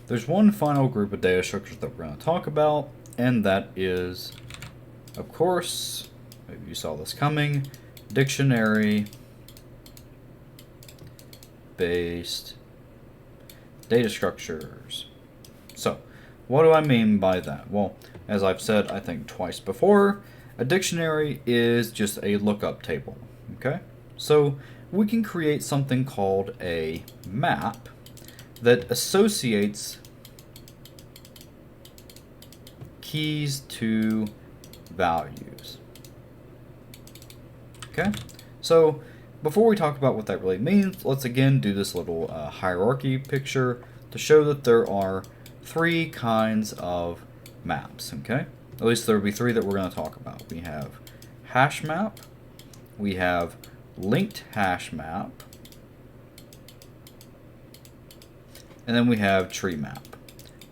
there's one final group of data structures that we're going to talk about, and that is, of course, maybe you saw this coming, dictionary-based data structures. So, what do I mean by that? Well, as I've said, I think twice before, a dictionary is just a lookup table, okay? So, we can create something called a map that associates keys to values. Okay, so before we talk about what that really means, let's again do this little hierarchy picture to show that there are three kinds of maps. Okay, at least there will be three that we're going to talk about. We have hash map, we have linked hash map, and then we have tree map.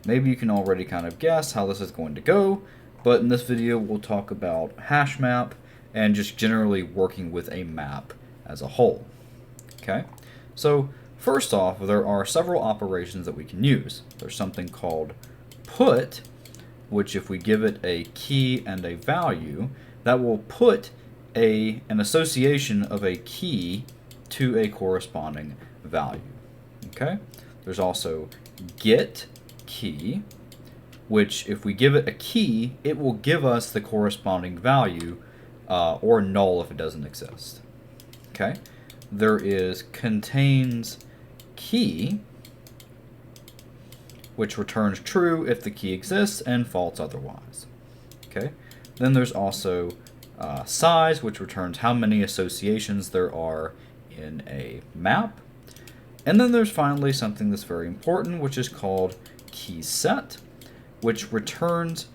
Maybe you can already kind of guess how this is going to go, but in this video we'll talk about hash map and just generally working with a map as a whole. Okay, so first off, there are several operations that we can use. There's something called put, which if we give it a key and a value, that will put an association of a key to a corresponding value. Okay, there's also get key, which if we give it a key, it will give us the corresponding value, or null if it doesn't exist. Okay, there is contains key, which returns true if the key exists and false otherwise. Okay, then there's also size, which returns how many associations there are in a map. And then there's finally something that's very important, which is called key set, which returns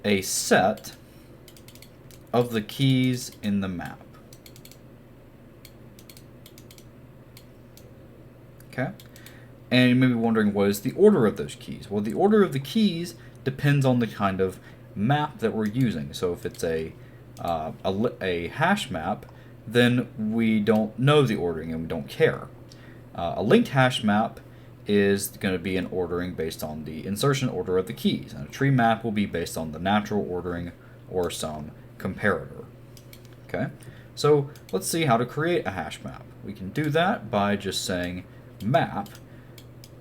a set of the keys in the map. Okay, and you may be wondering, what is the order of those keys? Well, the order of the keys depends on the kind of map that we're using. So if it's a hash map, then we don't know the ordering and we don't care. A linked hash map is going to be an ordering based on the insertion order of the keys, and a tree map will be based on the natural ordering or some comparator. Okay, so let's see how to create a hash map. We can do that by just saying map,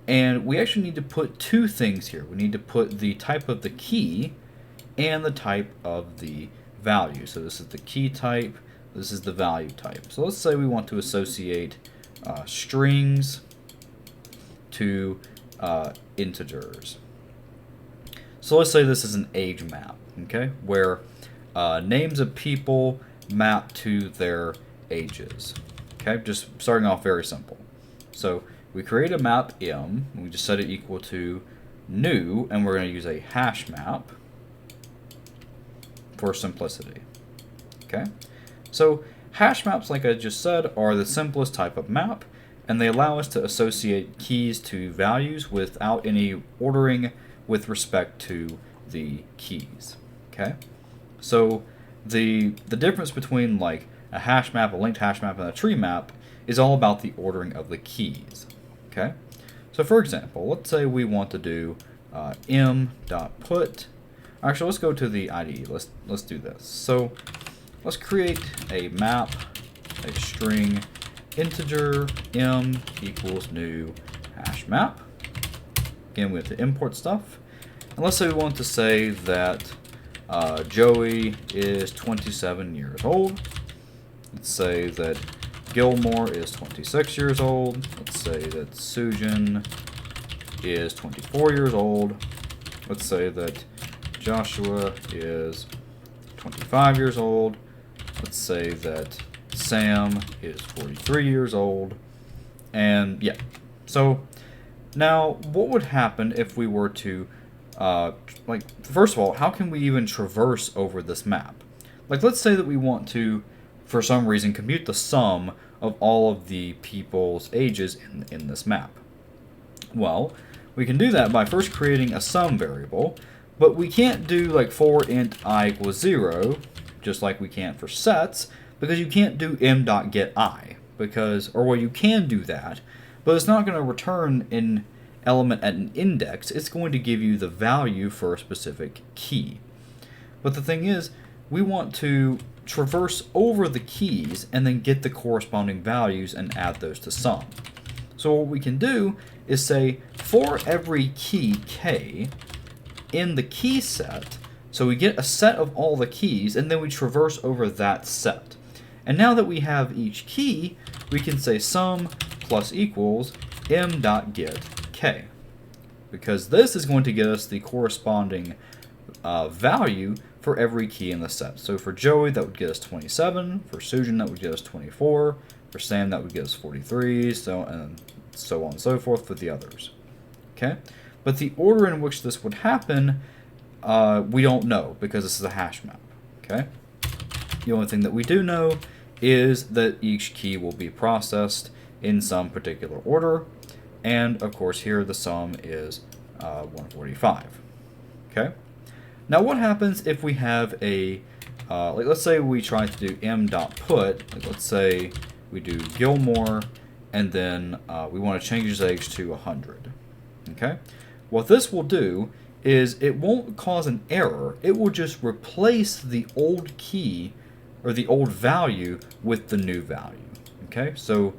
and we actually need to put two things here. We need to put the type of the key and the type of the value. So this is the key type, this is the value type. So let's say we want to associate strings to integers. So let's say this is an age map, okay, where names of people map to their ages. Okay, just starting off very simple. So we create a map M, and we just set it equal to new, and we're going to use a hash map for simplicity. Okay, so hash maps, like I just said, are the simplest type of map, and they allow us to associate keys to values without any ordering with respect to the keys. Okay, so the difference between like a hash map, a linked hash map, and a tree map is all about the ordering of the keys. Okay, so for example, let's say we want to do m.put. Actually, let's go to the IDE. Let's do this. So let's create a map, a string integer m equals new hash map. Again, we have to import stuff. And let's say we want to say that Joey is 27 years old. Let's say that Gilmore is 26 years old. Let's say that Sujan is 24 years old. Let's say that Joshua is 25 years old. Let's say that Sam is 43 years old. And yeah, so now what would happen if we were to, first of all, how can we even traverse over this map? Like, let's say that we want to, for some reason, compute the sum of all of the people's ages in this map. Well, we can do that by first creating a sum variable, but we can't do like for int I equals 0, just like we can for sets, because you can't do m.getI, because, or well, you can do that, but it's not going to return in element at an index, it's going to give you the value for a specific key. But the thing is, we want to traverse over the keys and then get the corresponding values and add those to sum. So what we can do is say for every key k in the key set, so we get a set of all the keys and then we traverse over that set. And now that we have each key, we can say sum plus equals m.get k, because this is going to get us the corresponding value for every key in the set. So for Joey, that would get us 27. For Sujin, that would get us 24. For Sam, that would get us 43. So on and so forth with the others. Okay, but the order in which this would happen, we don't know because this is a hash map. Okay, the only thing that we do know is that each key will be processed in some particular order, and of course here the sum is 145. Okay. Now what happens if we have a, like let's say we try to do m.put, like let's say we do Gilmore, and then we want to change his age to 100. Okay? What this will do is it won't cause an error, it will just replace the old key, or the old value, with the new value. Okay? So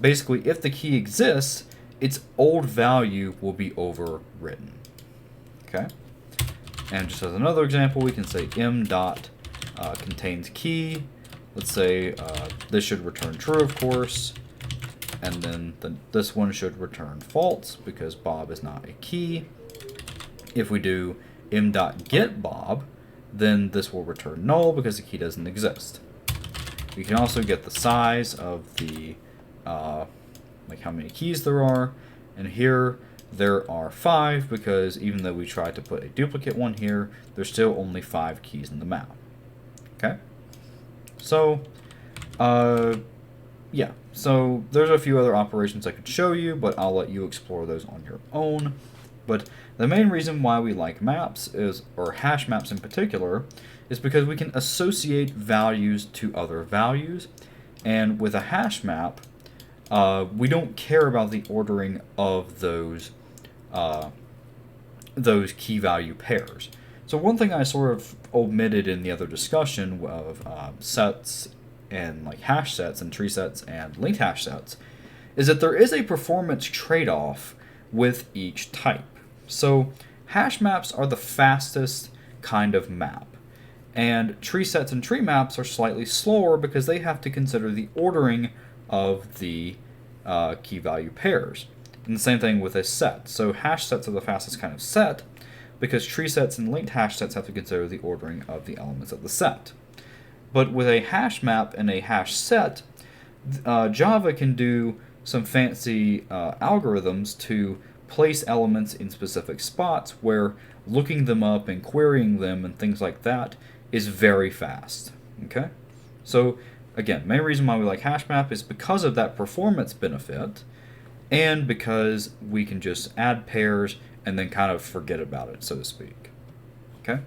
basically if the key exists, its old value will be overwritten. Okay? And just as another example, we can say m dot contains key. Let's say this should return true, of course, and then this one should return false because Bob is not a key. If we do m dot get Bob, then this will return null because the key doesn't exist. We can also get the size of the like how many keys there are, and here there are 5 because even though we tried to put a duplicate one here, there's still only 5 keys in the map. Okay? So, yeah. So there's a few other operations I could show you, but I'll let you explore those on your own. But the main reason why we like maps is, or hash maps in particular, is because we can associate values to other values. And with a hash map, we don't care about the ordering of those key value pairs. So one thing I sort of omitted in the other discussion of sets and like hash sets and tree sets and linked hash sets is that there is a performance trade-off with each type. So hash maps are the fastest kind of map, and tree sets and tree maps are slightly slower because they have to consider the ordering of the key value pairs. And the same thing with a set. So hash sets are the fastest kind of set because tree sets and linked hash sets have to consider the ordering of the elements of the set. But with a hash map and a hash set, Java can do some fancy algorithms to place elements in specific spots where looking them up and querying them and things like that is very fast. Okay? So again, main reason why we like HashMap is because of that performance benefit, and because we can just add pairs and then kind of forget about it, so to speak. Okay?